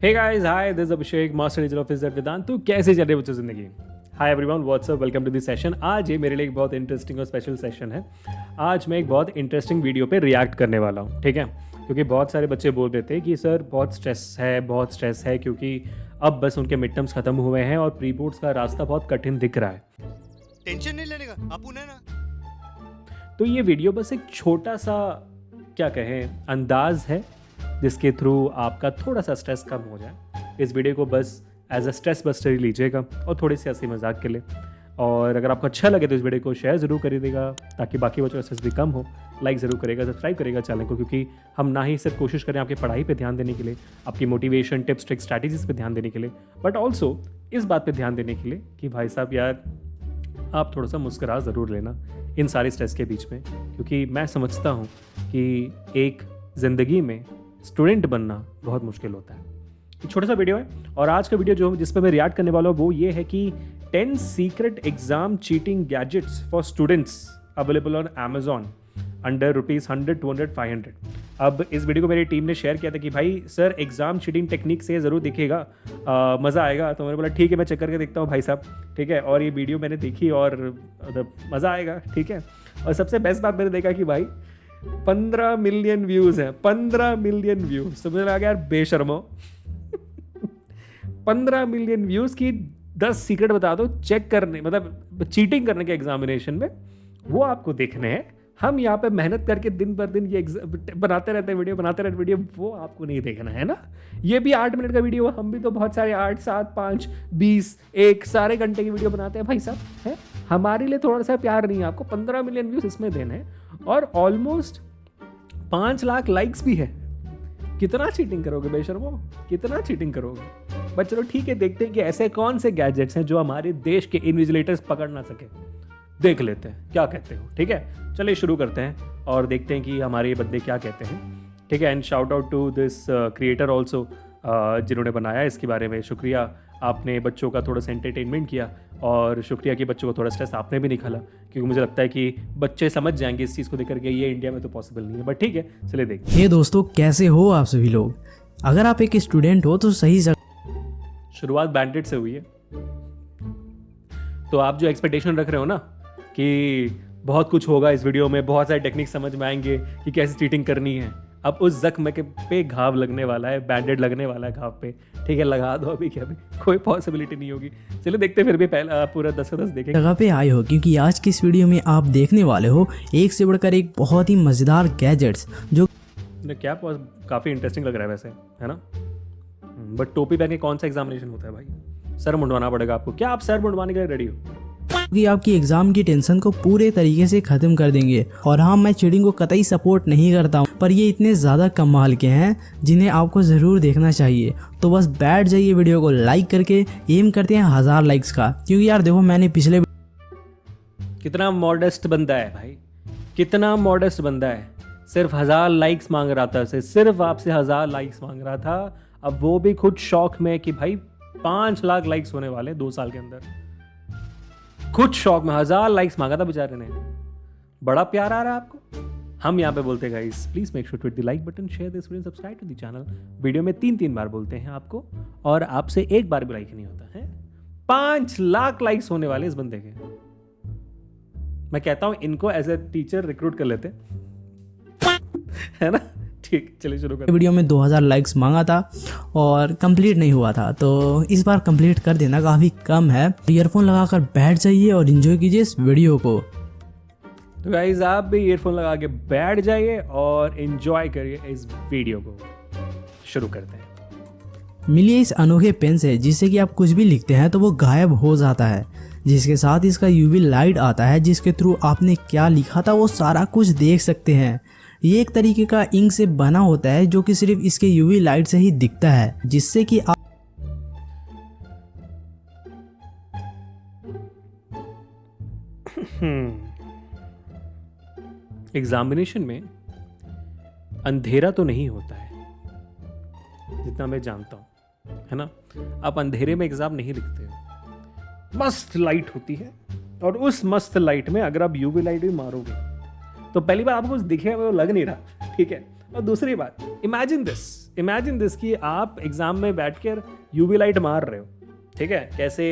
Hey guys, hi, this Abhishek, master teacher of physics Vedant. तो कैसे चल रही बच्चों जिंदगी? Hi everyone, what's up, welcome to this session. आज ये मेरे लिए एक बहुत इंटरेस्टिंग और स्पेशल सेशन है। आज मैं एक बहुत इंटरेस्टिंग वीडियो पे रिएक्ट करने वाला हूँ, ठीक है? क्योंकि बहुत सारे बच्चे बोल रहे थे कि सर बहुत स्ट्रेस है क्योंकि अब बस उनके मिड टर्म्स खत्म हुए हैं और प्री बोर्ड्स का रास्ता बहुत कठिन दिख रहा है। टेंशन नहीं लेने का, अपुन है ना। तो ये वीडियो बस एक छोटा सा क्या कहें अंदाज है जिसके थ्रू आपका थोड़ा सा स्ट्रेस कम हो जाए। इस वीडियो को बस एज अ स्ट्रेस बस्टर ही लीजिएगा और थोड़ी सी हंसी मजाक के लिए। और अगर आपको अच्छा लगे तो इस वीडियो को शेयर ज़रूर करिएगा ताकि बाकी बच्चों का स्ट्रेस भी कम हो। लाइक ज़रूर करेगा, सब्सक्राइब करेगा चैनल को, क्योंकि हम ना ही सिर्फ कोशिश करें आपकी पढ़ाई पे ध्यान देने के लिए, आपकी मोटिवेशन टिप्स ट्रिक्स स्ट्रैटेजीज पे ध्यान देने के लिए, बट ऑल्सो इस बात पे ध्यान देने के लिए कि भाई साहब यार आप थोड़ा सा मुस्कुरा ज़रूर लेना इन सारे स्ट्रेस के बीच में, क्योंकि मैं समझता हूँ कि एक ज़िंदगी में स्टूडेंट बनना बहुत मुश्किल होता है। एक छोटा सा वीडियो है और आज का वीडियो जो जिस पर मैं रिएक्ट करने वाला हूँ वो ये है कि 10 secret exam cheating gadgets for students available on Amazon under ₹100, $200, $500। अब इस वीडियो को मेरी टीम ने शेयर किया था कि भाई सर एग्जाम चीटिंग टेक्निक से ज़रूर दिखेगा, मज़ा आएगा। तो मैंने बोला ठीक है, मैं चेक करके देखता हूँ भाई साहब, ठीक है। और ये वीडियो मैंने देखी और मज़ा आएगा, ठीक है। और सबसे बेस्ट बात मैंने देखा कि भाई 15 मिलियन व्यूज़ हैं, 15 मिलियन व्यूज़। तो मुझे लगा यार बेशर्मो 15 मिलियन व्यूज़ की 10 सीक्रेट बता दो चेक करने, मतलब चीटिंग करने के एग्जामिनेशन में, वो आपको देखने हैं। हम यहाँ पे मेहनत करके दिन पर दिन ये बनाते रहते हैं वीडियो, वो आपको नहीं देखना है ना। ये भी 8 मिनट का वीडियो, हम भी तो बहुत सारे 8, 7, 5, 20, 1 सारे घंटे की वीडियो बनाते हैं भाई साहब, है। हमारे लिए थोड़ा सा प्यार नहीं है आपको, 15 मिलियन व्यूज इसमें देने हैं और ऑलमोस्ट 5 लाख लाइक्स भी है। कितना चीटिंग करोगे बेशर्मो, कितना चीटिंग करोगे? बट चलो ठीक है, देखते हैं कि ऐसे कौन से गैजेट्स हैं जो हमारे देश के इन्विजिलेटर्स पकड़ ना सके। देख लेते हैं क्या कहते हो, ठीक है। चलिए शुरू करते हैं और देखते हैं कि हमारे ये बंदे क्या कहते हैं, ठीक है। And shout out to this creator also जिन्होंने बनाया इसके बारे में। शुक्रिया, आपने बच्चों का थोड़ा सा एंटरटेनमेंट किया और शुक्रिया कि बच्चों को थोड़ा स्ट्रेस आपने भी निकाला, क्योंकि मुझे लगता है कि बच्चे समझ जाएंगे इस चीज़ को देख करके ये इंडिया में तो पॉसिबल नहीं है, बट ठीक है चलिए देखते हैं। हे दोस्तों, कैसे हो आप सभी लोग? अगर आप एक स्टूडेंट हो तो सही शुरुआत बैंडेड से हुई है, तो आप जो एक्सपेक्टेशन रख रहे हो ना कि बहुत कुछ होगा इस वीडियो में, बहुत सारे टेक्निक समझ में आएंगे कि कैसे चीटिंग करनी है, अब उस जख्म के पे घाव लगने वाला है, बैंडेड लगने वाला है घाव पे, ठीक है। लगा दो अभी, क्या अभी कोई पॉसिबिलिटी नहीं होगी। चलिए देखते हैं, फिर भी पहला पूरा 10 का 10 देखेंगे। जगह पे आए हो क्योंकि आज की इस वीडियो में आप देखने वाले हो एक से बढ़कर एक बहुत ही मजेदार गैजेट्स जो क्या काफ़ी इंटरेस्टिंग लग रहा है वैसे, है ना। बट टोपी पहन के कौन सा एग्जामिनेशन होता है भाई? सर मुंडवाना पड़ेगा आपको। क्या आप सर मुंडवाने के लिए रेडी हो? कि आपकी एग्जाम की टेंशन को पूरे तरीके से खत्म कर देंगे। और हाँ, मैं चीटिंग को कतई सपोर्ट नहीं करता हूँ, पर ये इतने ज़्यादा कमाल के हैं जिन्हें आपको ज़रूर देखना चाहिए। तो बस बैठ जाइए, वीडियो को लाइक करके एम करते हैं 1000 लाइक्स का, क्योंकि यार देखो मैंने पिछले कितना मॉडेस्ट बंदा है भाई, कितना मॉडेस्ट बंदा है। सिर्फ 1000 लाइक्स मांग रहा था, सिर्फ आपसे 1000 लाइक्स मांग रहा था। अब वो भी खुद शौक में कि भाई 5 लाख लाइक्स होने वाले 2 साल के अंदर। खुद शौक में 1000 लाइक्स मांगा था बेचारे ने। बड़ा प्यार आ रहा है आपको। हम यहाँ पे बोलते हैं guys, please make sure to hit the like button, share this video, subscribe to the channel. Video में 3 बार बोलते हैं आपको और आपसे एक बार भी लाइक नहीं होता है। 5 लाख लाइक्स होने वाले इस बंदे के। मैं कहता हूं इनको एज ए टीचर रिक्रूट कर लेते है ना। ठीक, चलिए शुरू करते हैं। वीडियो में 2000 लाइक्स मांगा था और कंप्लीट नहीं हुआ था, तो इस बार कंप्लीट कर देना, काफ़ी कम है। ईयरफोन लगाकर बैठ जाइए और एंजॉय कीजिए इस वीडियो को। तो गाइस आप भी ईयरफोन लगा के बैठ जाइए और एंजॉय करिए इस वीडियो को। शुरू करते हैं। मिलिए इस अनोखे पेन से जिससे कि आप कुछ भी लिखते हैं तो वो गायब हो जाता है, जिसके साथ इसका यूवी लाइट आता है जिसके थ्रू आपने क्या लिखा था वो सारा कुछ देख सकते हैं। ये एक तरीके का इंक से बना होता है जो कि सिर्फ इसके यूवी लाइट से ही दिखता है, जिससे कि आप एग्जामिनेशन में अंधेरा तो नहीं होता है जितना मैं जानता हूं, है ना। आप अंधेरे में एग्जाम नहीं लिखते हो, मस्त लाइट होती है और उस मस्त लाइट में अगर आप यूवी लाइट भी मारोगे तो पहली बार आपको कुछ दिखेगा वो लग नहीं रहा, ठीक है। और दूसरी बात, इमेजिन दिस, इमेजिन दिस कि आप एग्जाम में बैठकर यूवी लाइट मार रहे हो, ठीक है, कैसे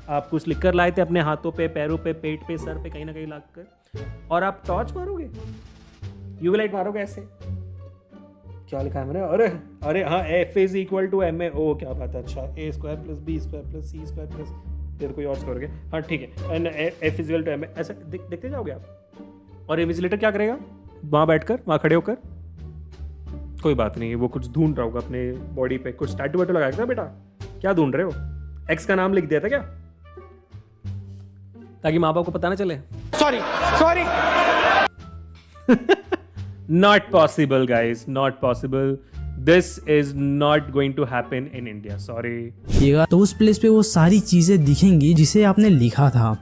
आप कुछ लिख कर लाए थे अपने हाथों पे, पैरों पे, पेट पे, सर पे, कहीं ना कहीं कर, और आप टॉर्च मारोगे, यूवी लाइट मारोगे ऐसे। क्या लिखा है मैंने? अरे अरे हाँ, F is equal to M A, ओ क्या बात है, अच्छा A square plus B square plus C square plus फिर कोई और स्क्वायर, हाँ ठीक है, and F is equal to M A, ऐसा देखते जाओगे आप। और इन्विजिलेटर क्या करेगा वहाँ बैठकर, वहाँ खड़े होकर? कोई बात नहीं, वो कुछ ढूंढ रहा होगा अपने बॉडी पे, कुछ टैटू वैटू लगाएगा ना। बेटा क्या ढूंढ रहे हो? एक्स का नाम लिख दिया था क्या, ताकि माँ बाप को पता ना चले? Sorry Not possible, guys. Not possible. This is not going to happen in India. Sorry. तो उस प्लेस पे वो सारी चीज़ें दिखेंगी जिसे आपने लिखा था।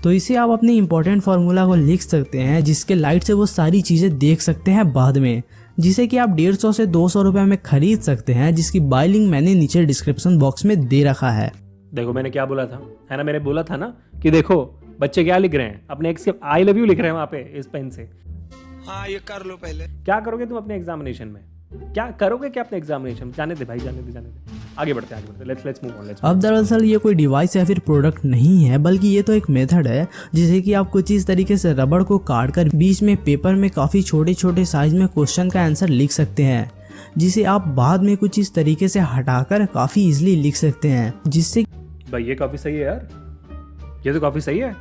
तो इसे आप अपने इम्पोर्टेंट फार्मूला को लिख सकते हैं, जिसके लाइट से वो सारी चीज़ें देख सकते हैं बाद में, जिसे कि आप 150 से 200 रुपये में खरीद सकते हैं, जिसकी बाय लिंक मैंने नीचे डिस्क्रिप्शन बॉक्स में दे रखा है। देखो मैंने क्या बोला था, है ना, मैंने बोला था ना कि देखो बच्चे क्या लिख रहे हैं, अपने एक्स के आई लव यू लिख रहे हैं वहाँ पे इस पेन से। हाँ ये कर लो पहले। क्या करोगे तुम अपने एग्जामिनेशन में? क्या करोगे क्या अपने एग्जामिनेशन में? जाने दे भाई, जाने दे। आगे बढ़ते हैं, लेट्स मूव ऑन। अब दरअसल ये कोई डिवाइस या फिर प्रोडक्ट नहीं है, बल्कि ये तो एक मेथड है जिसे कि आप कुछ इस तरीके से रबड़ को काट कर बीच में पेपर में काफ़ी छोटे छोटे साइज में क्वेश्चन का आंसर लिख सकते हैं, जिसे आप बाद में कुछ इस तरीके से हटाकर काफ़ी इजिली लिख सकते हैं, जिससे भाई ये काफ़ी सही है यार, ये तो काफ़ी सही है।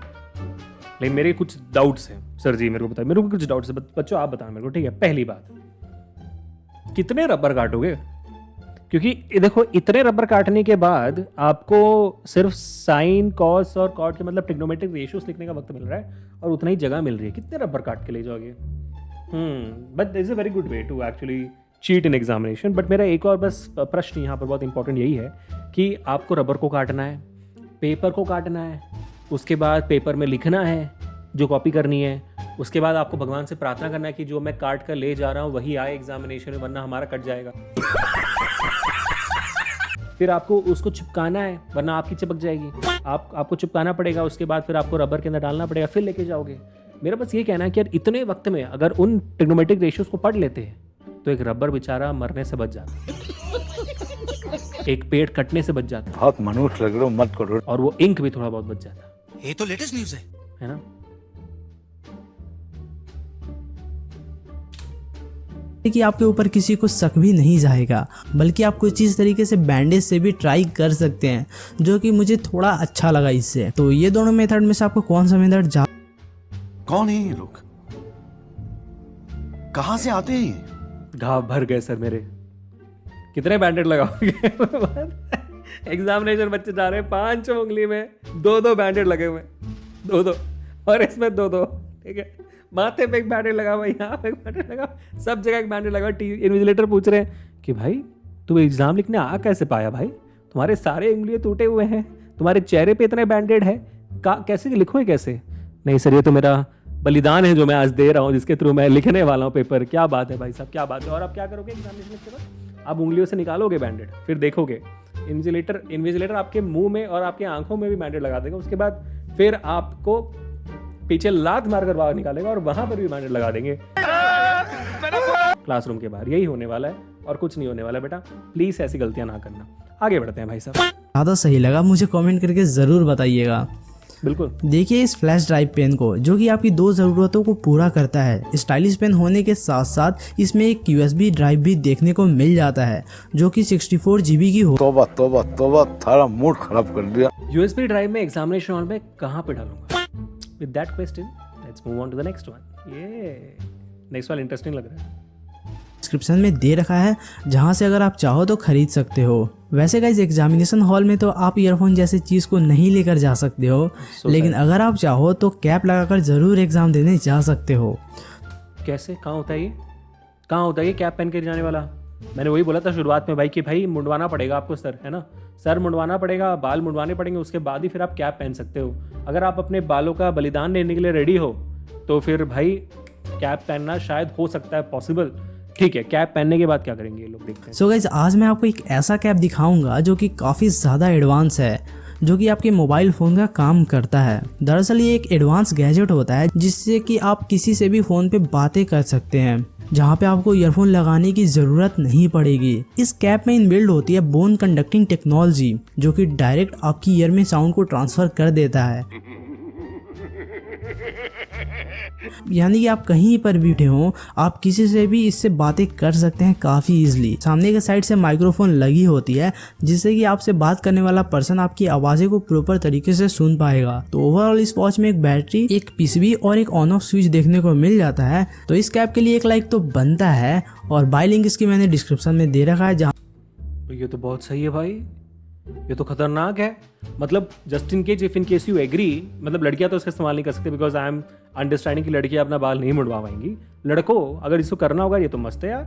लेकिन मेरे कुछ डाउट्स हैं सर जी, मेरे को बताइए, मेरे को कुछ डाउट्स है बच्चों, आप बताओ मेरे को, ठीक है। पहली बात, कितने रबर काटोगे? क्योंकि देखो इतने रबर काटने के बाद आपको सिर्फ साइन, कॉस और कॉट के मतलब ट्रिग्नोमेट्रिक रेशियोस लिखने का वक्त मिल रहा है और उतना ही जगह मिल रही है, कितने रबर काट के ले जाओगे? But this is a very good way to actually cheat in examination. But मेरा एक और बस प्रश्न यहाँ पर बहुत इंपॉर्टेंट यही है कि आपको रबर को काटना है, पेपर को काटना है, उसके बाद पेपर में लिखना है जो कॉपी करनी है, उसके बाद आपको भगवान से प्रार्थना करना है कि जो मैं काट कर ले जा रहा हूँ वही आए एग्जामिनेशन में, वरना हमारा कट जाएगा। फिर आपको उसको चिपकाना है वरना आपकी चिपक जाएगी, आपको चिपकाना पड़ेगा, उसके बाद फिर आपको रबर के अंदर डालना पड़ेगा, फिर लेके जाओगे। मेरा बस ये कहना है कि यार इतने वक्त में अगर उन ट्रिग्नोमेट्रिक रेशियोज को पढ़ लेते हैं तो एक रबर बेचारा मरने से बच जाता, एक पेड़ कटने से बच जाता, बहुत मनुष्य लग रहे हो, मत करो, और वो इंक भी थोड़ा बहुत बच जाता ये तो लेटेस्ट न्यूज़ है ना। कि आपके ऊपर किसी को शक भी नहीं जाएगा, बल्कि आप कुछ इस तरीके से बैंडेज से भी ट्राई कर सकते हैं, जो कि मुझे थोड़ा अच्छा लगा इससे। तो ये दोनों मेथड में से आपको कौन सा मेथड कौन है ये लोग, कहां से आते हैं? घाव भर गए सर मेरे, कितने बैंडेड लगाओगे? एग्जामिनेशन बच्चे जा रहे हैं 5 उंगली में 2-2 बैंडेड लगे हुए, 2-2, और इसमें 2-2, ठीक है, माथे पे एक बैंडेड लगा हुआ, यहाँ पे एक बैंडेड लगा, सब जगह एक बैंडेड लगा। इन्विजिलेटर पूछ रहे हैं कि भाई तुम एग्जाम लिखने आ कैसे पाया भाई, तुम्हारे सारे उंगलियां टूटे हुए हैं, तुम्हारे चेहरे पे इतने बैंडेड है, कैसे लिखोगे कैसे? नहीं सर ये तो मेरा बलिदान है जो मैं आज दे रहा हूँ, जिसके थ्रू मैं लिखने वाला हूँ पेपर। क्या बात है भाई साहब, क्या बात है। और आप क्या करोगे एग्जामिनेशन के बाद? आप उंगलियों से निकालोगे बैंडेड, फिर देखोगे इन्विजिलेटर आपके मुंह में और आपके आंखों में भी बैंडेड लगा देगा, उसके बाद फिर आपको पीछे लात मारकर बाहर निकालेगा और वहां पर भी बैंडेड लगा देंगे क्लासरूम के बाहर। यही होने वाला है और कुछ नहीं होने वाला बेटा, प्लीज ऐसी गलतियां ना करना। आगे बढ़ते हैं भाई साहब। ज़्यादा सही लगा मुझे कमेंट करके ज़रूर बताइएगा। बिल्कुल देखिए इस फ्लैश ड्राइव पेन को, जो कि आपकी 2 ज़रूरतों को पूरा करता है। स्टाइलिश पेन होने के साथ साथ इसमें एक USB ड्राइव भी देखने को मिल जाता है, जो कि 64 GB की हो। तौबा तौबा तौबा, थारा मूड खराब कर दिया। USB ड्राइव में एग्जामिनेशन हॉल में कहाँ पे डालूंगा? With that question let's move on to the next one. ये नेक्स्ट वाला इंटरेस्टिंग लग रहा है। डिस्क्रिप्शन में दे रखा है, जहां से अगर आप चाहो तो खरीद सकते हो। वैसे गाइस एग्जामिनेशन हॉल में तो आप ईयरफोन जैसी चीज को नहीं लेकर जा सकते हो, लेकिन अगर आप चाहो तो कैप लगाकर जरूर एग्जाम देने जा सकते हो। कैसे, कहाँ होता है ये, कहाँ होता है ये कैप पहन के जाने वाला? मैंने वही बोला था शुरुआत में भाई कि भाई मुंडवाना पड़ेगा आपको सर, है ना, सर मुंडवाना पड़ेगा, बाल मुंडवाने पड़ेंगे, उसके बाद ही फिर आप कैप पहन सकते हो। अगर आप अपने बालों का बलिदान देने के लिए रेडी हो तो फिर भाई कैप पहनना शायद हो सकता है पॉसिबल। ठीक है, कैप पहनने के बाद क्या करेंगे ये लोग, देखते हैं। सो गाइस आज मैं आपको एक ऐसा कैप दिखाऊंगा जो कि काफ़ी ज़्यादा एडवांस है, जो कि आपके मोबाइल फ़ोन का काम करता है। दरअसल ये एक एडवांस गैजेट होता है जिससे कि आप किसी से भी फ़ोन पे बातें कर सकते हैं। जहाँ पे आपको ईयरफोन लगाने की ज़रूरत नहीं पड़ेगी। इस कैप में इनबिल्ड होती है बोन कंडक्टिंग टेक्नोलॉजी, जो कि डायरेक्ट आपकी ईयर में साउंड को ट्रांसफ़र कर देता है। यानी कि आप कहीं पर भी बैठे हों, आप किसी से भी इससे बातें कर सकते हैं काफ़ी इजीली। सामने के साइड से माइक्रोफोन लगी होती है, जिससे कि आपसे बात करने वाला पर्सन आपकी आवाज़ें को प्रॉपर तरीके से सुन पाएगा। तो ओवरऑल इस वॉच में एक बैटरी, एक पीसीबी और एक ऑन ऑफ स्विच देखने को मिल जाता है। तो इस कैप के लिए एक लाइक तो बनता है, और बाय लिंक इसकी मैंने डिस्क्रिप्शन में दे रखा है, जहाँ ये तो बहुत सही है भाई, ये तो खतरनाक है। मतलब just in case, if in case you agree, मतलब लड़कियां तो इसका इस्तेमाल नहीं कर सकती बिकॉज आई एम अंडरस्टैंडिंग कि लड़कियां अपना बाल नहीं मुड़वा पाएंगी। लड़कों अगर इसको करना होगा, ये तो मस्त है यार,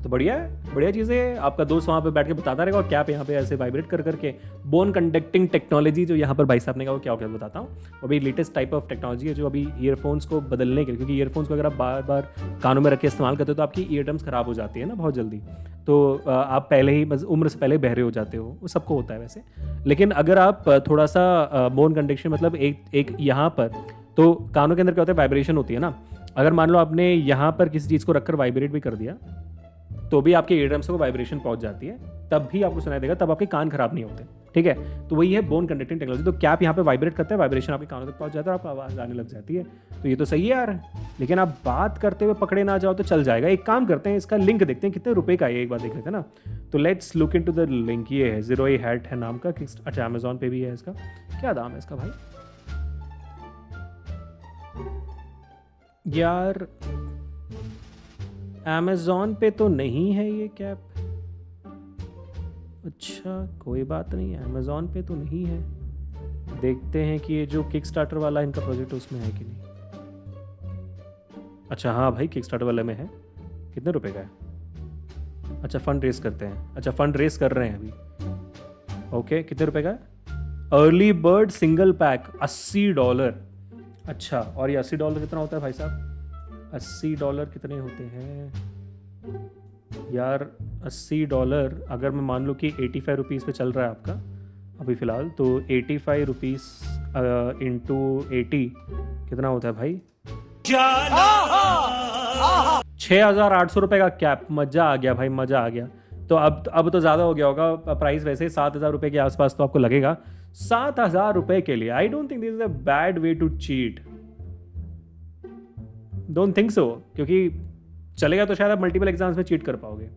तो बढ़िया है, बढ़िया चीज़ है। आपका दोस्त वहाँ पे बैठ के बताता रहेगा और कैप यहाँ पे ऐसे वाइब्रेट कर करके बोन कंडक्टिंग टेक्नोलॉजी जो यहाँ पर भाई साहब ने कहा, वो क्या बताता हूँ। अभी लेटेस्ट टाइप ऑफ टेक्नोलॉजी है जो अभी ईयरफोन्स को बदलने के लिए, क्योंकि ईयरफोन्स को अगर आप बार बार कानों में रख के इस्तेमाल करते हो तो आपकी ईयर ड्रम्स खराब हो जाती है ना बहुत जल्दी। तो आप पहले ही उम्र से पहले बहरे हो जाते हो, वो सबको होता है वैसे। लेकिन अगर आप थोड़ा सा बोन कंडक्शन, मतलब एक यहाँ पर, तो कानों के अंदर क्या होता है, वाइब्रेशन होती है ना। अगर मान लो आपने यहाँ पर किसी चीज़ को रखकर वाइब्रेट भी कर दिया, तो भी आपके ईयर ड्रम्स को वाइब्रेशन पहुंच जाती है, तब भी आपको सुनाई देगा, तब आपके कान खराब नहीं होते। ठीक है, तो वही है बोन कंडक्टिंग टेक्नोलॉजी। तो कैप यहाँ पे वाइब्रेट करता है, वाइब्रेशन आपके कानों तक पहुंच जाता है, आपको आवाज़ आने लग जाती है। तो ये तो सही है यार, लेकिन आप बात करते हुए पकड़े ना जाओ तो चल जाएगा। एक काम करते हैं, इसका लिंक देखते हैं कितने रुपए का है, एक बार देख लेते हैं ना। तो let's look into the link. ये है ज़ीरो हैट है नाम का, अच्छा अमेजोन पे भी है इसका। क्या दाम है इसका भाई यार? अमेजोन पे तो नहीं है ये कैप। अच्छा कोई बात नहीं, अमेजोन पे तो नहीं है। देखते हैं कि ये जो किक स्टार्टर वाला इनका प्रोजेक्ट उसमें है कि नहीं। अच्छा हाँ भाई, किक स्टार्टर वाले में है। कितने रुपए का है? अच्छा फंड रेस करते हैं, अच्छा फंड रेस कर रहे हैं अभी। ओके कितने रुपए का है? Early bird single pack $80। अच्छा, और ये $80 कितना होता है भाई साहब? $80 कितने होते हैं यार? $80 अगर मैं मान लूँ कि 85 रुपीज़ पे चल रहा है आपका अभी फ़िलहाल, तो 85 रुपीज़ इंटू 80 कितना होता है भाई? 6,800 रुपये का कैप। मज़ा आ गया भाई, मज़ा आ गया। तो अब तो ज़्यादा हो गया होगा प्राइस, वैसे 7,000 रुपये के आसपास तो आपको लगेगा। 7,000 रुपये के लिए I don't think this is a bad way to cheat, don't think so, क्योंकि चलेगा तो शायद आप मल्टीपल एग्जाम्स में चीट कर पाओगे।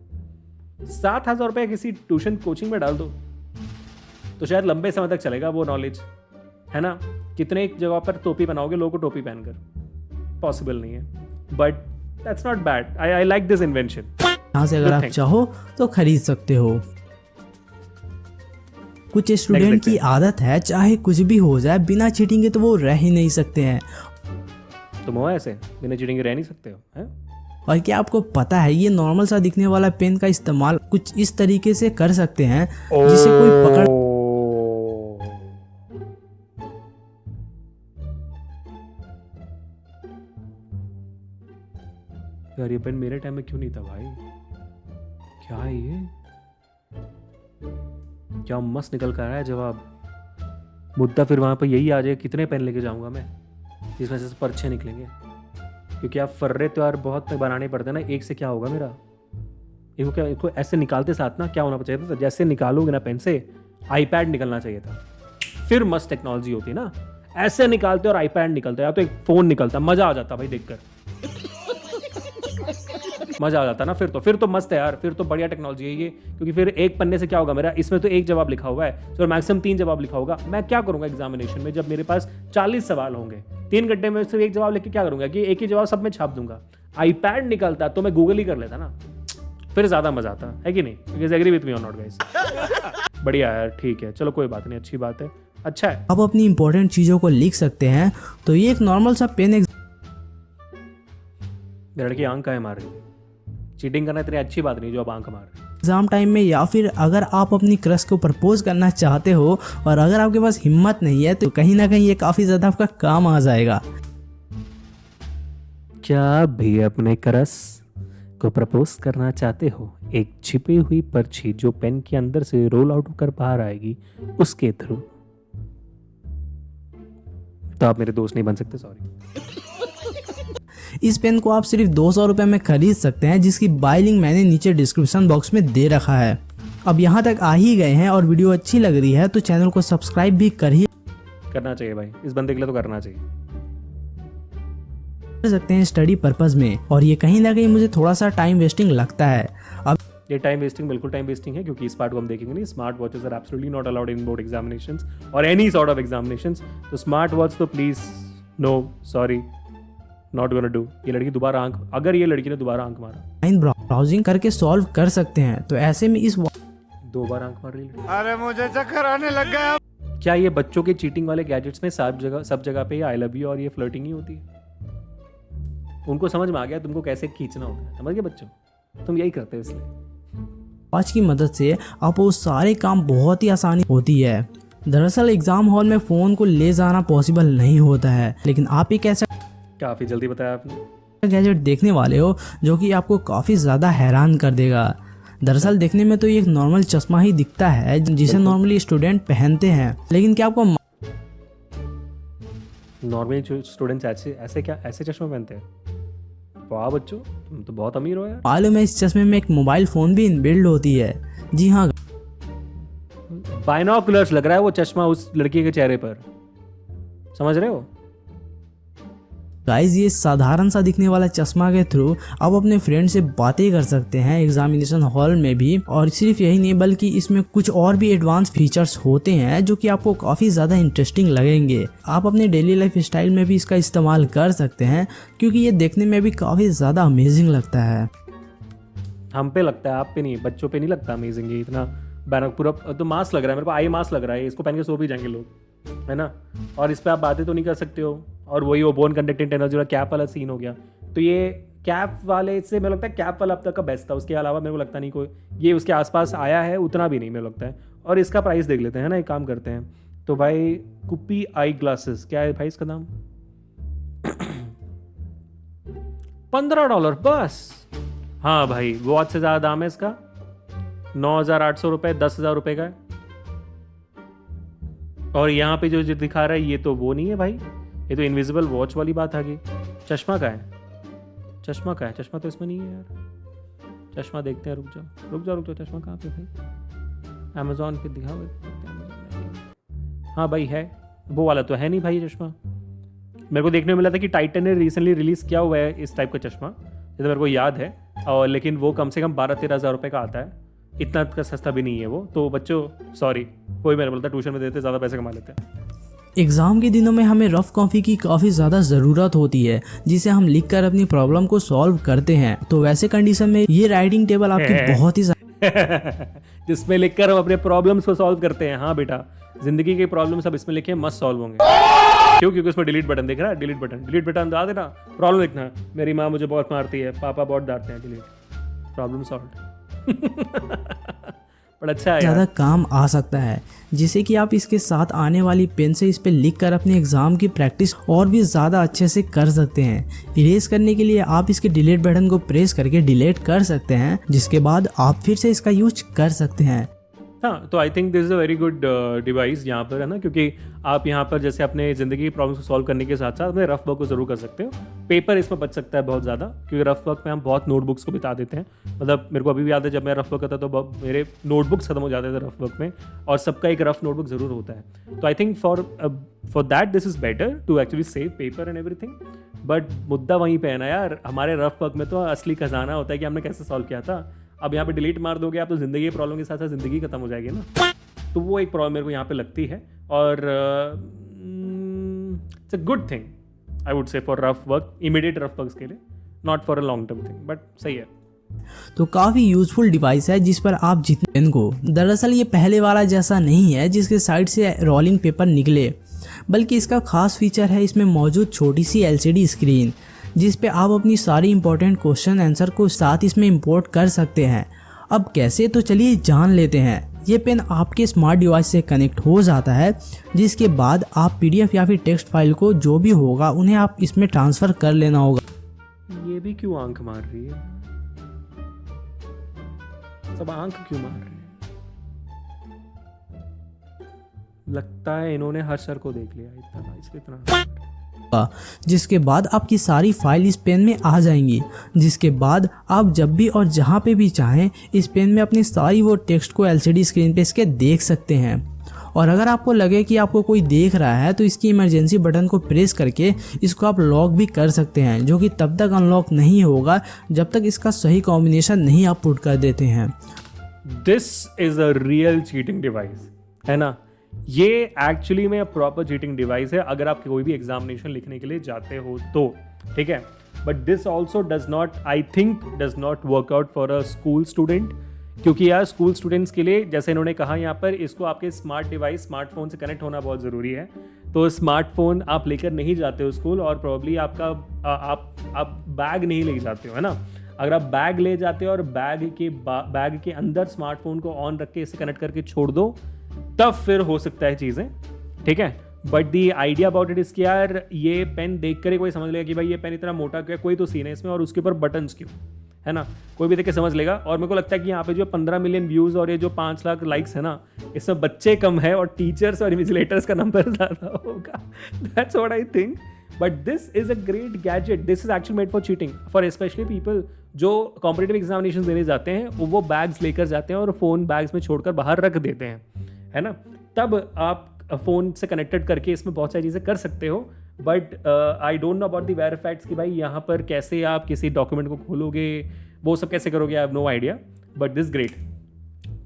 7,000 रुपये किसी ट्यूशन कोचिंग में डाल दो तो शायद लंबे समय तक चलेगा वो नॉलेज, है ना। कितने एक जगह पर टोपी बनाओगे लोगों को टोपी पहनकर, पॉसिबल नहीं है, but that's not bad. I like this invention. यहाँ से अगर आप चाहो तो खरीद सकते हो। कुछ स्टूडेंट की आदत है चाहे कुछ भी हो जाए बिना चीटिंग के तो वो रह ही नहीं सकते हैं। तुम हो ऐसे, बिना चीटिंग के रह नहीं सकते हो, हैं? और क्या आपको पता है ये नॉर्मल सा दिखने वाला पेन का इस्तेमाल कुछ इस तरीके से कर सकते हैं जिसे कोई पकड़। यार ये पेन मेरे टाइम में क्यों नहीं था भाई? क्या है ये? क्या मस्त निकल कर आया जवाब। मुद्दा फिर वहां पर यही आ जाए, कितने पेन लेके जाऊंगा मैं जिसमें से परछे निकलेंगे, क्योंकि आप फर्रे तो यार बहुत बनाने पड़ते हैं ना, एक से क्या होगा मेरा। इनको ऐसे निकालते साथ ना क्या होना चाहिए था, जैसे निकालोगे ना पेन से आईपैड निकलना चाहिए था, फिर मस्त टेक्नोलॉजी होती ना। ऐसे निकालते और आईपैड निकलता, या तो एक फोन निकलता, मजा आ जाता भाई देखकर, मजा आ जाता ना। फिर तो मस्त है यार, फिर तो बढ़िया टेक्नोलॉजी है ये, क्योंकि फिर एक पन्ने से क्या होगा मेरा, इसमें तो एक जवाब लिखा हुआ है तो मैक्सिमम 3 जवाब लिखा होगा। मैं क्या करूंगा एग्जामिनेशन में जब मेरे पास 40 सवाल होंगे, 3 घंटे में सिर्फ एक जवाब लिख के क्या करूंगा कि एक ही जवाब सब में छाप दूंगा। आईपैड निकलता तो मैं गूगल ही कर लेता ना, फिर ज्यादा मजा आता है कि नहीं? यू एग्री विद मी और नॉट गाइस? बढ़िया यार, ठीक है, चलो कोई बात नहीं, अच्छी बात है, अच्छा है। आप अपनी इंपॉर्टेंट चीजों को लिख सकते हैं। तो ये एक नॉर्मल सा पेन। लड़की आंख का है मार रही है, चीटिंग करना इतनी अच्छी बात नहीं जो आप आंख मार रहे हैं एग्जाम टाइम में, या फिर अगर आप अपनी क्रश को प्रपोज करना चाहते हो और अगर आपके पास हिम्मत नहीं है तो कहीं ना कहीं ये काफी ज्यादा आपका काम आ जाएगा। क्या आप भी अपने क्रश को प्रपोज करना चाहते हो? एक छिपी हुई पर्ची जो पेन के अंदर से रोल आउट होकर बाहर आएगी उसके थ्रू। तो आप मेरे दोस्त नहीं बन सकते, सॉरी। इस पेन को आप सिर्फ 200 रुपये में खरीद सकते हैं, जिसकी बाय लिंक मैंने नीचे डिस्क्रिप्शन बॉक्स में दे रखा है। अब यहाँ तक आ ही गए हैं और वीडियो अच्छी लग रही है तो चैनल को सब्सक्राइब भी करना चाहिए भाई, इस बंदे के लिए तो करना चाहिए। कर सकते हैं स्टडी पर्पस में, और ये कहीं ना कहीं मुझे थोड़ा सा टाइम वेस्टिंग लगता है। अब ये टाइम वेस्टिंग बिल्कुल टाइम वेस्टिंग है, क्योंकि इस पार्ट को हम देखेंगे नहीं। Smart watches are absolutely not allowed in board examinations और एनी सॉर्ट ऑफ एग्जामिनेशंस। तो स्मार्ट वॉच तो please no, sorry, not gonna do. ये लड़की दोबारा आंख, अगर ये लड़की ने दोबारा आंख मारा, ऑनलाइन ब्राउजिंग करके सॉल्व कर सकते हैं। तो ऐसे में इस दो बार आंख मार रही है। अरे मुझे चक्कर आने लग गया। क्या ये बच्चों के चीटिंग वाले गैजेट्स में सब जगह पे आई लव यू और ये फ्लर्टिंग ही होती है? उनको समझ में आ गया तुमको कैसे खींचना होता है, समझ गए बच्चों? तुम यही करते हो इसलिए। वॉच की मदद से आप वो सारे काम बहुत ही आसानी होती है। दरअसल एग्जाम हॉल में फ़ोन को ले जाना पॉसिबल नहीं होता है, लेकिन आप एक ऐसा काफ़ी जल्दी बताया आपने। गैजेट देखने वाले हो जो कि आपको काफ़ी ज़्यादा हैरान कर देगा। दरअसल देखने में तो ये एक नॉर्मल चश्मा ही दिखता है जिसे नॉर्मली स्टूडेंट पहनते हैं, लेकिन क्या आपको नॉर्मली स्टूडेंट्स ऐसे चश्मे पहनते हैं? वाह बच्चों, तुम तो बहुत अमीर हो यार। मालूम है इस चश्मे में एक मोबाइल फ़ोन भी इनबिल्ड होती है। जी हाँ, बाइनोकुलर्स लग रहा है वो चश्मा उस लड़की के चेहरे पर, समझ रहे हो? गाइस ये साधारण सा दिखने वाला चश्मा के थ्रू आप अपने फ्रेंड से बातें कर सकते हैं एग्जामिनेशन हॉल में भी। और सिर्फ यही नहीं बल्कि इसमें कुछ और भी एडवांस फीचर्स होते हैं जो कि आपको काफ़ी ज़्यादा इंटरेस्टिंग लगेंगे। आप अपने डेली लाइफ स्टाइल में भी इसका इस्तेमाल कर सकते हैं, क्योंकि ये देखने में भी काफ़ी ज़्यादा अमेजिंग लगता है। हम पे लगता है, आप पे नहीं, बच्चों पे नहीं लगता अमेजिंग। ये इतना बैनक पूरा तो मास्क लग रहा है मेरे को, आई मास्क लग रहा है। इसको पहन के सो भी जाएंगे लोग, है ना? और इस पर आप बातें तो नहीं कर सकते हो। और वही वो बोन कंडक्टिंग एनर्जी वाला कैप वाला सीन हो गया। तो ये कैप वाले से मेरे लगता है कैप वाला अब तक का बेस्ट था। उसके अलावा मेरे को लगता नहीं कोई ये उसके आसपास आया है, उतना भी नहीं मेरे लगता है। और इसका प्राइस देख लेते हैं ना, एक काम करते हैं। तो भाई कुप्पी आई ग्लासेस, क्या है भाई इसका दाम? $15 बस। हाँ भाई, वॉच से ज़्यादा दाम है इसका। 9,800 रुपये, 10,000 रुपये का है। और यहाँ पे जो दिखा रहा है ये तो वो नहीं है भाई, ये तो इनविजिबल वॉच वाली बात आ गई। चश्मा का है, चश्मा का है, चश्मा तो इसमें नहीं है यार। चश्मा देखते हैं, रुक जाओ, चश्मा कहाँ पे भाई? अमेजोन पे दिखाओ। हाँ भाई है, वो वाला तो है नहीं भाई ये चश्मा। मेरे को देखने में मिला था कि टाइटन ने रिसेंटली रिलीज किया हुआ है इस टाइप का चश्मा, ये तो मेरे को याद है। और लेकिन वो कम से कम 12-13 हज़ार रुपये का आता है, इतना का सस्ता भी नहीं है वो। तो बच्चों सॉरी, कोई मेरे बोलता ट्यूशन में देते ज़्यादा पैसे कमा लेते हैं। एग्ज़ाम के दिनों में हमें रफ कॉपी की काफ़ी ज़्यादा ज़रूरत होती है, जिसे हम लिखकर अपनी प्रॉब्लम को सॉल्व करते हैं। तो वैसे कंडीशन में ये राइटिंग टेबल आपकी बहुत ही जिसमें लिखकर हम अपने प्रॉब्लम्स को सॉल्व करते हैं। हाँ बेटा, जिंदगी के प्रॉब्लम सब इसमें लिखे मस्त सॉल्व होंगे। क्यों? क्योंकि उसमें डिलीट बटन दिख रहा है। डिलीट बटन दबा देना, प्रॉब्लम लिखना। मेरी माँ मुझे बहुत मारती है, पापा बहुत डांटते हैं, डिलीट, प्रॉब्लम सॉल्व। बड़ा अच्छा है, ज़्यादा काम आ सकता है, जिसे कि आप इसके साथ आने वाली पेन से इस पे लिख कर अपने एग्ज़ाम की प्रैक्टिस और भी ज़्यादा अच्छे से कर सकते हैं। इरेज करने के लिए आप इसके डिलीट बटन को प्रेस करके डिलीट कर सकते हैं, जिसके बाद आप फिर से इसका यूज कर सकते हैं। हाँ, तो I think this is a very good device यहाँ पर, है ना? क्योंकि आप यहाँ पर जैसे अपने ज़िंदगी की प्रॉब्लम्स को सॉल्व करने के साथ साथ अपने रफ वर्क को ज़रूर कर सकते हो। पेपर इसमें बच सकता है बहुत ज़्यादा, क्योंकि रफ वर्क में हम बहुत नोटबुक्स को बिता देते हैं। मतलब मेरे को अभी भी याद है जब मैं रफ वर्क करता तो मेरे नोटबुक्स खत्म हो जाते थे रफ वर्क में, और सबका एक रफ नोटबुक ज़रूर होता है। तो I think for that this is better to actually save paper and everything. But मुद्दा वहीं पे है ना यार, हमारे रफ वर्क में तो असली खजाना होता है कि हमने कैसे सॉल्व किया था। अब यहाँ पे डिलीट मार दोगे आप तो ज़िंदगी की प्रॉब्लम के साथ साथ ज़िंदगी खत्म हो जाएगी ना। तो वो एक प्रॉब्लम मेरे को यहाँ पे लगती है। और it's a good thing I would say for rough work, immediate rough works के लिए, not for a long term thing, but सही है। तो काफ़ी यूजफुल डिवाइस है जिस पर आप जितने पेन को, दरअसल ये पहले वाला जैसा नहीं है जिसके साइड से रोलिंग पेपर निकले, बल्कि इसका खास फीचर है इसमें मौजूद छोटी सी LCD स्क्रीन, जिस पे आप अपनी सारी इंपॉर्टेंट क्वेश्चन आंसर को साथ इसमें इंपोर्ट कर सकते हैं। अब कैसे, तो चलिए जान लेते हैं। ये पेन आपके स्मार्ट डिवाइस से कनेक्ट हो जाता है, जिसके बाद आप PDF या फिर टेक्स्ट फाइल को जो भी होगा उन्हें आप इसमें ट्रांसफ़र कर लेना होगा। ये भी क्यों आंख मार रही है? सब आंख क्यों मार रहे हैं? लगता है इन्होंने हर सर को देख लिया इतना, इसलिए इतना। जिसके बाद आपकी सारी फाइल इस पेन में आ जाएंगी, जिसके बाद आप जब भी और जहाँ पे भी चाहें इस पेन में अपनी सारी वो टेक्स्ट को LCD स्क्रीन पे इसके देख सकते हैं। और अगर आपको लगे कि आपको कोई देख रहा है तो इसकी इमरजेंसी बटन को प्रेस करके इसको आप लॉक भी कर सकते हैं, जो कि तब तक अनलॉक नहीं होगा जब तक इसका सही कॉम्बिनेशन नहीं आप पुट कर देते हैं। This is a real cheating device, है ना। ये एक्चुअली में प्रॉपर चीटिंग डिवाइस है अगर आप कोई भी एग्जामिनेशन लिखने के लिए जाते हो तो, ठीक है। But this also does not, I think does not work out for a school student, क्योंकि यार स्कूल स्टूडेंट्स के लिए जैसे इन्होंने कहा यहाँ पर, इसको आपके स्मार्ट डिवाइस स्मार्टफोन से कनेक्ट होना बहुत ज़रूरी है। तो स्मार्टफोन आप लेकर नहीं जाते हो स्कूल, और प्रॉब्ली आपका आप बैग नहीं ले जाते हो, है ना। अगर आप बैग ले जाते हो और बैग के अंदर स्मार्टफोन को ऑन रख के इसे कनेक्ट करके छोड़ दो, तब फिर हो सकता है चीज़ें, ठीक है। But the idea about it is कि यार ये पेन देख कर ही कोई समझ लेगा कि भाई ये पेन इतना मोटा क्यों है, कोई तो सीन है इसमें और उसके ऊपर बटन्स क्यों, है ना। कोई भी देख के समझ लेगा। और मेरे को लगता है कि यहाँ पे जो 15 मिलियन व्यूज़ और ये जो 5 लाख लाइक्स है ना, इसमें बच्चे कम है और टीचर्स और इन्विजिलेटर्स का नंबर ज़्यादा होगा। That's what I think. But this is a great gadget, this is actually made for cheating, for specially people जो कॉम्पिटेटिव एग्जामिनेशन देने जाते हैं, वो बैग्स लेकर जाते हैं और फ़ोन बैग्स में छोड़कर बाहर रख देते हैं, है ना। तब आप फ़ोन से कनेक्टेड करके इसमें बहुत सारी चीज़ें कर सकते हो। But I don't know about the verifieds कि भाई यहाँ पर कैसे आप किसी डॉक्यूमेंट को खोलोगे, वो सब कैसे करोगे, I have no idea. But this great,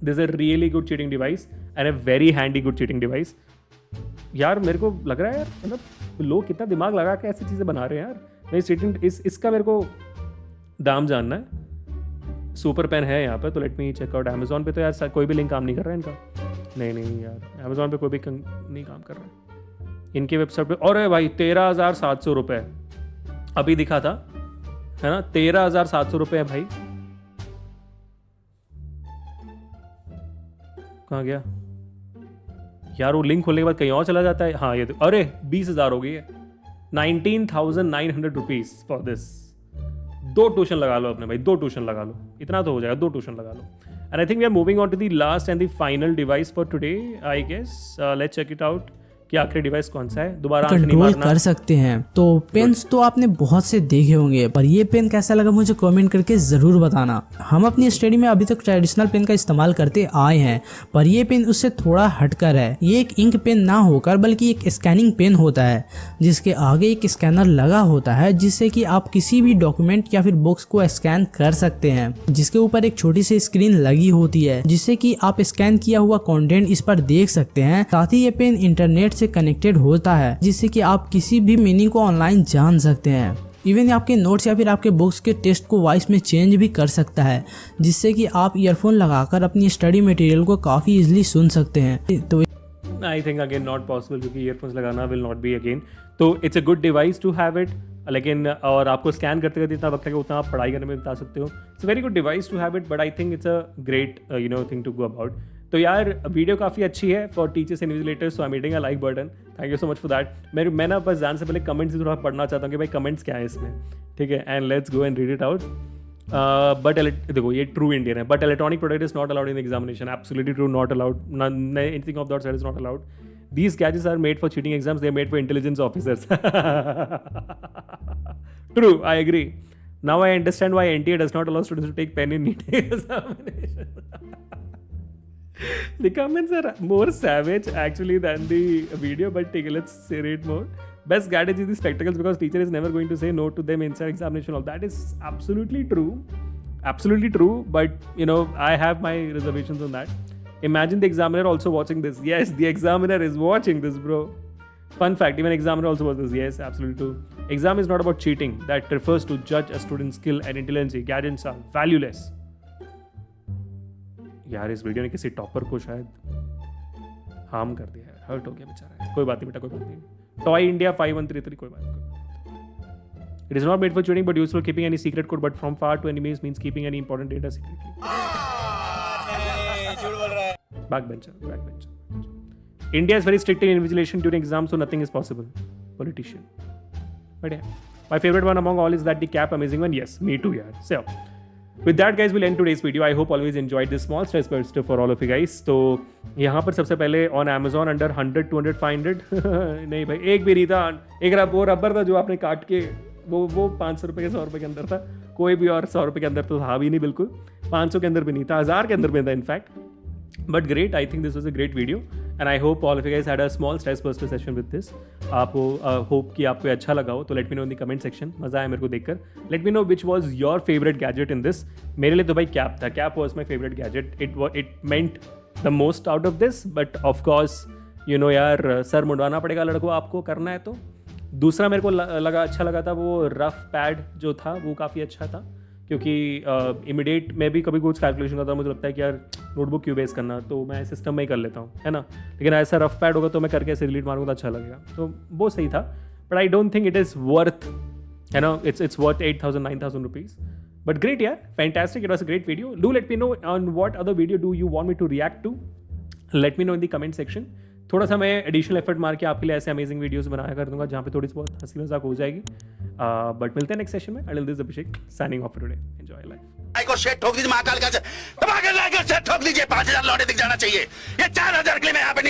this a really good cheating device and a very handy good cheating device. यार मेरे को लग रहा है यार, मतलब लोग कितना दिमाग लगा के ऐसी चीज़ें बना रहे हैं यार। मैं चीटिंग इसका मेरे को दाम जानना है। सुपर पेन है यहाँ पर, तो let me check out. Amazon पे तो यार कोई भी लिंक काम नहीं कर रहा है इनका। नहीं यार, अमेजोन पे कोई भी नहीं काम कर रहा है इनकी वेबसाइट पे। और भाई 13,700 रुपये अभी दिखा था, है ना। 13,700 रुपये है भाई। कहाँ गया यार वो लिंक खोलने के बाद कहीं और चला जाता है। हाँ ये तो, अरे 20,000 हो गई है। 19,900 रुपीज फॉर दिस। 2 ट्यूशन लगा लो अपने भाई, 2 ट्यूशन लगा लो, इतना तो हो जाएगा। 2 ट्यूशन लगा लो। And I think we are moving on to the last and the final device for today, I guess. Let's check it out. कि आखिरी डिवाइस कौन सा है, दोबारा आंख नहीं कंट्रोल मारना। कर सकते हैं। तो पेन्स तो आपने बहुत से देखे होंगे, पर ये पेन कैसा लगा मुझे कमेंट करके ज़रूर बताना। हम अपनी स्टडी में अभी तक ट्रेडिशनल पेन का इस्तेमाल करते आए हैं, पर ये पेन उससे थोड़ा हटकर है। ये एक इंक पेन ना होकर बल्कि एक स्कैनिंग पेन होता है, जिसके आगे एक स्कैनर लगा होता है, जिससे कि आप किसी भी डॉक्यूमेंट या फिर बुक्स को स्कैन कर सकते हैं, जिसके ऊपर एक छोटी सी स्क्रीन लगी होती है, जिससे कि आप स्कैन किया हुआ कंटेंट इस पर देख सकते हैं। साथ ही ये पेन इंटरनेट से कनेक्टेड होता है, जिससे कि आप किसी भी मीनिंग को ऑनलाइन जान सकते हैं। इवन आपके नोट्स या फिर आपके बुक्स के टेक्स्ट को वॉइस में चेंज भी कर सकता है, जिससे कि आप ईयरफोन लगाकर अपनी स्टडी मटेरियल को काफ़ी इजीली सुन सकते हैं। तो I think again not possible, क्योंकि ईयरफोन्स लगाना विल नॉट बी अगेन। तो it's a good device to have it, लेकिन और आपको स्कैन करते करते इतना वक्त है कि उतना आप पढ़ाई करने में बिता सकते हो। It's a very good device to have it, but I think it's a great thing to go about. तो यार वीडियो काफ़ी अच्छी है for teachers and invigilators, so I am hitting a like button. Thank you so much for that. मैं ना बस जाने से पहले कमेंट्स थोड़ा पढ़ना चाहता हूँ कि भाई कमेंट्स क्या है इसमें, ठीक है। And let's go and read it out. But देखो ये ट्रू इंडियन है, but electronic product is not allowed in examination. Absolutely true, not allowed. Anything of that is not allowed. These gadgets are made for cheating exams. They are made for intelligence officers. True, I agree. Now I understand why NTA does not allow students to take pen in NEET examination. The comments are more savage actually than the video, but let's read more. Best gadget is the spectacles, because teacher is never going to say no to them inside examination hall. That is absolutely true. Absolutely true. But I have my reservations on that. Imagine the examiner also watching this. Yes, the examiner is watching this, bro. Fun fact, even examiner also watches this. Yes, absolutely true. Exam is not about cheating. That refers to judge a student's skill and intelligence. Gadgets are valueless. यार इस video ने किसी topper को शायद harm कर दिया है, hurt हो गया बेचारा। कोई बात नहीं बेटा, कोई बात नहीं। टॉय इंडिया 5133, कोई बात नहीं। It is not made for cheating, but useful keeping any secret code. But from far to enemies means keeping any important data secretly. Backbencher. India is very strict in invigilation during exams, so nothing is possible. Politician. But yeah, my favorite one among all is that the cap amazing one. Yes, me too, yaar. So, With that guys we'll end today's video. I hope always enjoyed this small stress buster for all of you guys. तो यहाँ पर सबसे पहले on Amazon under 100 200 500 नहीं भाई एक भी नहीं था, एक वो रबर था जो आपने काट के वो 500 रुपये के 100 रुपये के अंदर था, कोई भी और 100 रुपये के अंदर तो था भी नहीं, बिल्कुल 500 के अंदर भी नहीं था, 1000 के अंदर भी था in fact. But great, I think this was a great video and I hope all of you guys had a small stress buster session with this. आपको hope कि आपको अच्छा लगा हो तो let me know in the comment section. मज़ा आया मेरे को देखकर. Let me know which was your favorite gadget in this. मेरे लिए तो भाई कैप था. Cap was my favorite gadget. It meant the most out of this. But of course, you know यार सर मुंडवाना पड़ेगा लड़कों आपको करना है तो. दूसरा मेरे को लगा अच्छा लगा था वो रफ पैड जो था वो काफ़ी अच्छा था, क्योंकि इमीडिएट मैं भी कभी कुछ कैलकुलेशन करता हूँ मुझे लगता है कि यार नोटबुक क्यों बेस करना, तो मैं सिस्टम में ही कर लेता हूँ, है ना. लेकिन ऐसा रफ पैड होगा तो मैं करके ऐसे डिलीट मारूंगा तो अच्छा लगेगा, तो वो सही था. But I don't think it is worth, है ना, it's worth 8,000 9,000 rupees. But great यार, fantastic, it was a great video. Do let me know on what other video do you want me to react to. Let me know in the comment section. थोड़ा सा मैं additional effort मार के आपके लिए ऐसे amazing videos बनाया कर दूंगा जहाँ पे थोड़ी सी बहुत हंसी मजाक हो जाएगी. बट मिलते हैं नेक्स्ट सेशन में. Anil this Abhishek signing off today. Enjoy life. Like और शेयर ठोक दीजिए महाकाल का दबा के लाइक और शेयर ठोक दीजिए. 5,000 लौटे दिख जाना चाहिए. ये 4,000 के लिए मैं यहाँ पे